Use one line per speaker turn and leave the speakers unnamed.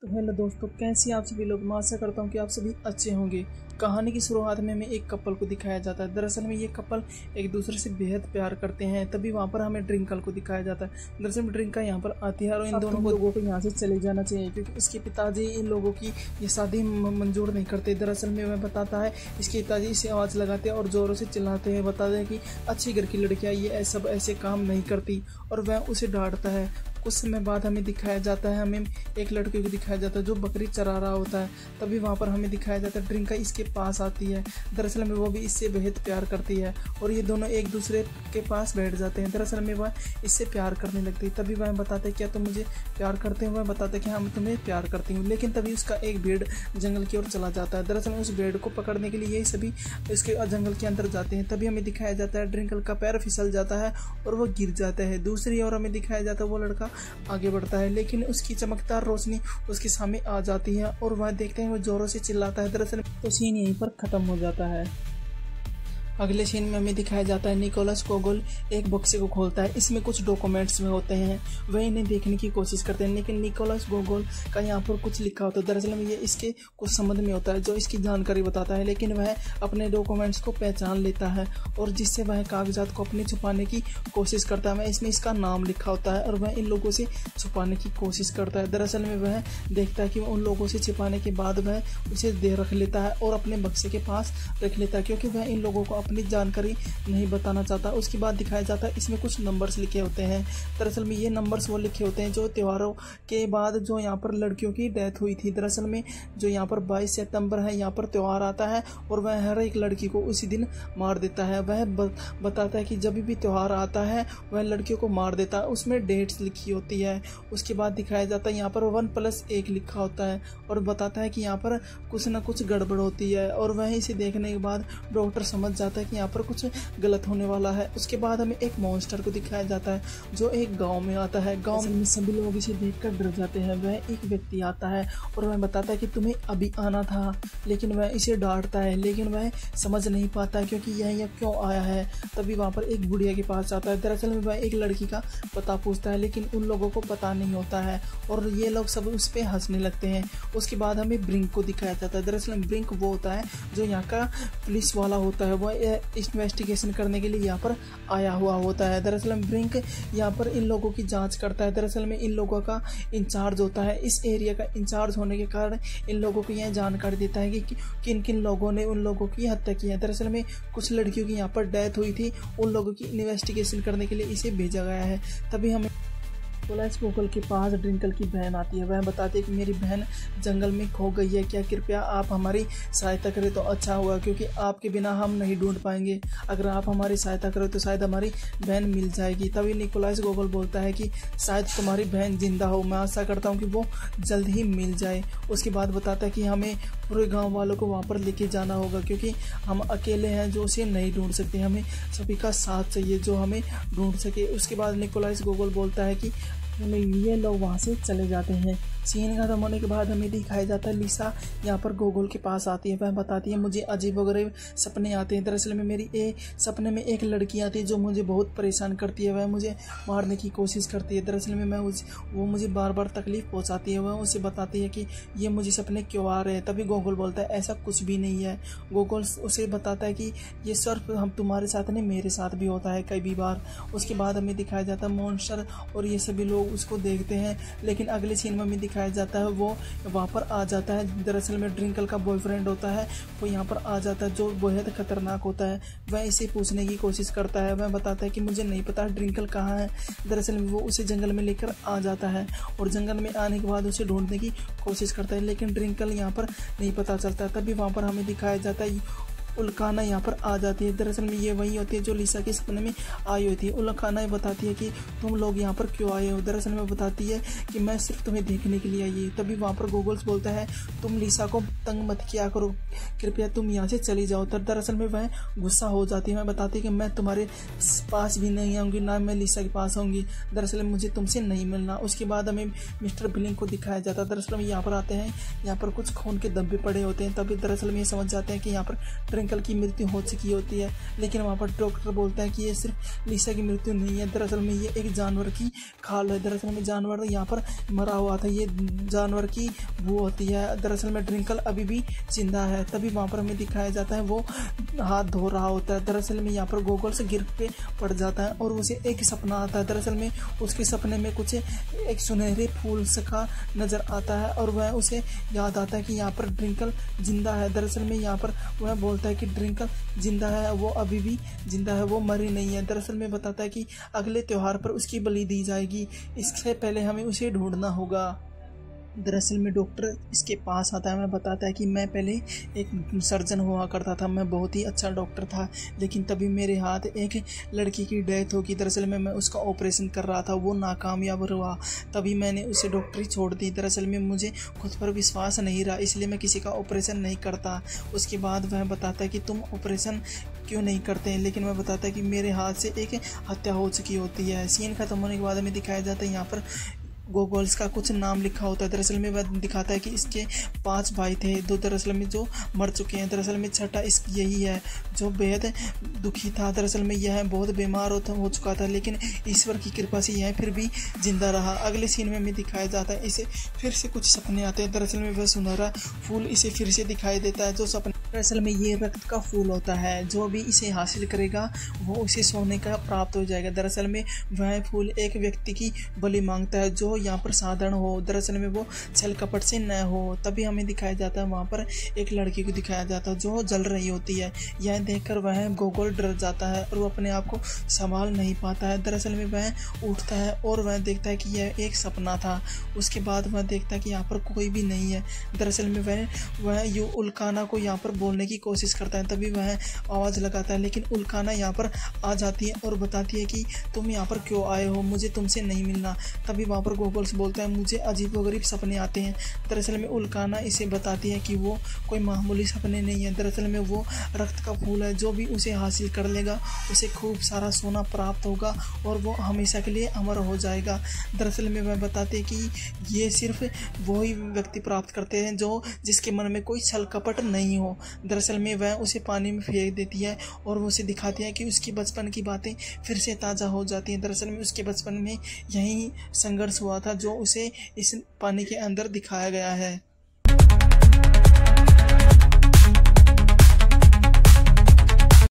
तो हेलो दोस्तों, कैसे आप सभी लोग। मैं आशा करता हूँ कि आप सभी अच्छे होंगे। कहानी की शुरुआत में हमें एक कपल को दिखाया जाता है। दरअसल में ये कपल एक दूसरे से बेहद प्यार करते हैं। तभी वहाँ पर हमें ड्रिंकल को दिखाया जाता है। दरअसल में ड्रिंकल यहाँ पर आती है और इन दोनों लोगों को यहाँ से चले जाना चाहिए क्योंकि इसके पिताजी इन लोगों की ये शादी मंजूर नहीं करते। दरअसल में वह बताता है, इसके पिताजी इसे आवाज़ लगाते हैं और ज़ोरों से चिल्लाते हैं, बताते हैं कि अच्छी घर की लड़कियाँ ये सब ऐसे काम नहीं करती और वह उसे डांटता है। कुछ समय बाद हमें दिखाया जाता है, हमें एक लड़के को दिखाया जाता है जो बकरी चरा रहा होता है। तभी वहाँ पर हमें दिखाया जाता है ड्रिंका इसके पास आती है। दरअसल में वो भी इससे बेहद प्यार करती है और ये दोनों एक दूसरे के पास बैठ जाते हैं। दरअसल में वह इससे प्यार करने लगती है। तभी वह बताते हैं, क्या तुम मुझे प्यार करते हो? वह बताते हैं कि हाँ, मैं तुम्हें प्यार करती हूँ। लेकिन तभी उसका एक भेड़ जंगल की ओर चला जाता है। दरअसल में उस भेड़ को पकड़ने के लिए यही सभी इसके जंगल के अंदर जाते हैं। तभी हमें दिखाया जाता है ड्रिंकल का पैर फिसल जाता है और वह गिर जाता है। दूसरी ओर हमें दिखाया जाता है वो लड़का आगे बढ़ता है, लेकिन उसकी चमकदार रोशनी उसके सामने आ जाती है और वह देखते हैं वो जोरों से चिल्लाता है। दरअसल तो सीन यहीं पर खत्म हो जाता है। अगले सीन में हमें दिखाया जाता है निकोलस गोगोल एक बक्से को खोलता है। इसमें कुछ डॉक्यूमेंट्स में होते हैं, वह इन्हें देखने की कोशिश करते हैं, लेकिन निकोलस गोगोल का यहाँ पर कुछ लिखा होता है। दरअसल में ये इसके कुछ संबंध में होता है जो इसकी जानकारी बताता है, लेकिन वह अपने डॉक्यूमेंट्स को पहचान लेता है और जिससे वह कागजात को अपने छुपाने की कोशिश करता है। इसमें इसका नाम लिखा होता है और वह इन लोगों से छुपाने की कोशिश करता है। दरअसल में वह देखता है कि उन लोगों से छिपाने के बाद वह उसे दे रख लेता है और अपने बक्से के पास रख लेता है, क्योंकि वह इन लोगों को अपनी जानकारी नहीं बताना चाहता। उसके बाद दिखाया जाता है इसमें कुछ नंबर्स लिखे होते हैं। दरअसल में ये नंबर्स वो लिखे होते हैं जो त्योहारों के बाद जो यहाँ पर लड़कियों की डेथ हुई थी। दरअसल में जो यहाँ पर 22 सितंबर है, यहाँ पर त्यौहार आता है और वह हर एक लड़की को उसी दिन मार देता है। वह बताता है कि जब भी त्यौहार आता है वह लड़कियों को मार देता है। उसमें डेट्स लिखी होती है। उसके बाद दिखाया जाता है यहाँ पर 1+1 लिखा होता है और बताता है कि यहाँ पर कुछ ना कुछ गड़बड़ होती है और वह इसे देखने के बाद डॉक्टर समझ जाता है कि यहाँ पर कुछ गलत होने वाला है। उसके बाद हमें एक मॉन्स्टर को दिखाया जाता है जो एक गांव में आता है। गांव में सभी लोग इसे देखकर डर जाते हैं। वह एक व्यक्ति आता है और वह बताता है कि तुम्हें अभी आना था, लेकिन वह इसे डांटता है, लेकिन वह समझ नहीं पाता क्योंकि यह क्यों आया है। तभी वहाँ पर एक बुढ़िया के पास जाता है। दरअसल में वह एक लड़की का पता पूछता है, लेकिन उन लोगों को पता नहीं होता है और ये लोग सब उस पर हंसने लगते हैं। उसके बाद हमें ब्रिंक को दिखाया जाता है। दरअसल में ब्रिंक वो होता है जो यहाँ का पुलिस वाला होता है, वह इन्वेस्टिगेशन करने के लिए यहाँ पर आया हुआ होता है। दरअसल में ब्रिंक यहाँ पर इन लोगों की जांच करता है। दरअसल में इन लोगों का इंचार्ज होता है। इस एरिया का इंचार्ज होने के कारण इन लोगों को यह जानकारी देता है कि किन किन लोगों ने उन लोगों की हत्या की है। दरअसल में कुछ लड़कियों की यहाँ पर डेथ हुई थी, उन लोगों की इन्वेस्टिगेशन करने के लिए इसे भेजा गया है। तभी हमें निकोलस गोगोल के पास ड्रिंकल की बहन आती है। वह बताती है कि मेरी बहन जंगल में खो गई है, क्या कृपया आप हमारी सहायता करें तो अच्छा होगा, क्योंकि आपके बिना हम नहीं ढूंढ पाएंगे। अगर आप हमारी सहायता करें तो शायद हमारी बहन मिल जाएगी। तभी निकोलस गोगोल बोलता है कि शायद तुम्हारी बहन जिंदा हो, मैं आशा करता हूँ कि वो जल्द ही मिल जाए। उसके बाद बताता है कि हमें पूरे गाँव वालों को वहाँ पर लेके जाना होगा, क्योंकि हम अकेले हैं जो उसे नहीं ढूंढ सकते, हमें सभी का साथ चाहिए जो हमें ढूंढ सके। उसके बाद निकोलस गोगोल बोलता है कि ये लोग वहाँ से चले जाते हैं। सीन खत्म होने के बाद हमें दिखाया जाता है लिसा यहाँ पर गोगोल के पास आती है। वह बताती है मुझे अजीबोगरीब सपने आते हैं। दरअसल में मेरी सपने में एक लड़की आती है जो मुझे बहुत परेशान करती है। वह मुझे मारने की कोशिश करती है। दरअसल में वो मुझे बार बार तकलीफ पहुँचाती है। वह उसे बताती है कि ये मुझे सपने क्यों आ रहे हैं। तभी गोगोल बोलता है ऐसा कुछ भी नहीं है। गोगोल उसे बताता है कि ये सिर्फ हम तुम्हारे साथ नहीं, मेरे साथ भी होता है कई बार। उसके बाद हमें दिखाया जाता है मॉन्स्टर और ये सभी लोग उसको देखते हैं, लेकिन अगले सीन में हमें दिखाया जाता है वो वहाँ पर आ जाता है। दरअसल में ड्रिंकल का बॉयफ्रेंड होता है, वो यहाँ पर आ जाता है जो बेहद खतरनाक होता है। वह इसे पूछने की कोशिश करता है। वह बताता है कि मुझे नहीं पता ड्रिंकल कहाँ है। दरअसल में वो उसे जंगल में लेकर आ जाता है और जंगल में आने के बाद उसे ढूंढने की कोशिश करता है, लेकिन ड्रिंकल यहाँ पर नहीं पता चलता। तभी वहाँ पर हमें दिखाया जाता है उल्काना यहाँ पर आ जाती है। दरअसल में ये वही होती है जो लिसा के सपने में आई हुई थी। उल्काना बताती है कि तुम लोग यहाँ पर क्यों आए हो। दरअसल में बताती है कि मैं सिर्फ तुम्हें देखने के लिए आई है। तभी वहाँ पर गोगल्स बोलता है तुम लिसा को तंग मत किया करो, कृपया तुम यहाँ से चली जाओ। तब दरअसल में वह गुस्सा हो जाती है। मैं बताती है कि मैं तुम्हारे पास भी नहीं आऊँगी, ना मैं लिसा के पास आऊँगी। दरअसल मुझे तुमसे नहीं मिलना। उसके बाद हमें मिस्टर बिलिंग को दिखाया जाता है। दरअसल में यहाँ पर आते हैं, यहाँ पर कुछ खून के धब्बे पड़े होते हैं। तभी दरअसल में ये समझ जाते हैं कि यहाँ पर ड्रिंकल की मृत्यु हो चुकी होती है, लेकिन वहाँ पर डॉक्टर बोलता है कि ये सिर्फ लिसा की मृत्यु नहीं है, दरअसल में ये एक जानवर की खाल है। दरअसल में जानवर यहाँ पर मरा हुआ था, ये जानवर की वो होती है। दरअसल में ड्रिंकल अभी भी जिंदा है। तभी वहाँ पर हमें दिखाया जाता है वो हाथ धो रहा होता है। दरअसल में यहाँ पर गोगल से गिर पे पड़ जाता है और उसे एक सपना आता है। दरअसल में उसके सपने में कुछ एक सुनहरे फूल सा नज़र आता है और वह उसे याद आता है कि यहाँ पर ड्रिंकल जिंदा है। दरअसल में यहाँ पर वह बोलता है कि ड्रिंकल जिंदा है, वो अभी भी जिंदा है, वो मरी नहीं है। दरअसल में बताता है कि अगले त्यौहार पर उसकी बलि दी जाएगी, इससे पहले हमें उसे ढूंढना होगा। दरअसल में डॉक्टर इसके पास आता है। मैं बताता है कि मैं पहले एक सर्जन हुआ करता था, मैं बहुत ही अच्छा डॉक्टर था, लेकिन तभी मेरे हाथ एक लड़की की डेथ होगी। दरअसल में मैं उसका ऑपरेशन कर रहा था, वो नाकामयाब हुआ, तभी मैंने उसे डॉक्टरी छोड़ दी। दरअसल में मुझे खुद पर विश्वास नहीं रहा, इसलिए मैं किसी का ऑपरेशन नहीं करता। उसके बाद वह बताता है कि तुम ऑपरेशन क्यों नहीं करते हैं, लेकिन मैं बताता है कि मेरे हाथ से एक हत्या हो चुकी होती है। सीन खत्म होने के बाद हमें दिखाया जाता है यहाँ पर गोगल्स का कुछ नाम लिखा होता है। दरअसल में वह दिखाता है कि इसके 5 भाई थे, 2 दरअसल में जो मर चुके हैं। दरअसल में छठा इस यही है जो बेहद दुखी था। दरअसल में यह बहुत बीमार हो चुका था, लेकिन ईश्वर की कृपा से यह फिर भी जिंदा रहा। अगले सीन में हमें दिखाया जाता है इसे फिर से कुछ सपने आते हैं। दरअसल में वह सुनहरा फूल इसे फिर से दिखाई देता है जो सपने, दरअसल में ये रक्त का फूल होता है, जो भी इसे हासिल करेगा वो उसे सोने का प्राप्त हो जाएगा। दरअसल में वह फूल एक व्यक्ति की बलि मांगता है जो यहाँ पर साधारण हो, दरअसल में वो छल कपट से न हो। तभी हमें दिखाया जाता है वहाँ पर एक लड़की को दिखाया जाता है जो जल रही होती है। यह देखकर वह गोगल डर जाता है और वो अपने आप को संभाल नहीं पाता है। दरअसल में वह उठता है और वह देखता है कि यह एक सपना था। उसके बाद वह देखता है कि यहाँ पर कोई भी नहीं है। दरअसल में वह यू उल्काना को यहाँ पर बोलने की कोशिश करता है, तभी वह आवाज़ लगाता है, लेकिन उल्काना यहाँ पर आ जाती है और बताती है कि तुम यहाँ पर क्यों आए हो, मुझे तुमसे नहीं मिलना। तभी वहाँ पर गोगल्स बोलता है मुझे अजीबोगरीब सपने आते हैं। दरअसल में उल्काना इसे बताती है कि वो कोई मामूली सपने नहीं है। दरअसल में वो रक्त का फूल है, जो भी उसे हासिल कर लेगा उसे खूब सारा सोना प्राप्त होगा और वो हमेशा के लिए अमर हो जाएगा। दरअसल में वह बताते हैं कि ये सिर्फ वही व्यक्ति प्राप्त करते हैं जो जिसके मन में कोई छल कपट नहीं हो। दरअसल में वह उसे पानी में फेंक देती है और वो उसे दिखाती है कि उसकी बचपन की बातें फिर से ताज़ा हो जाती हैं। दरअसल में उसके बचपन में यही संघर्ष हुआ था जो उसे इस पानी के अंदर दिखाया गया है।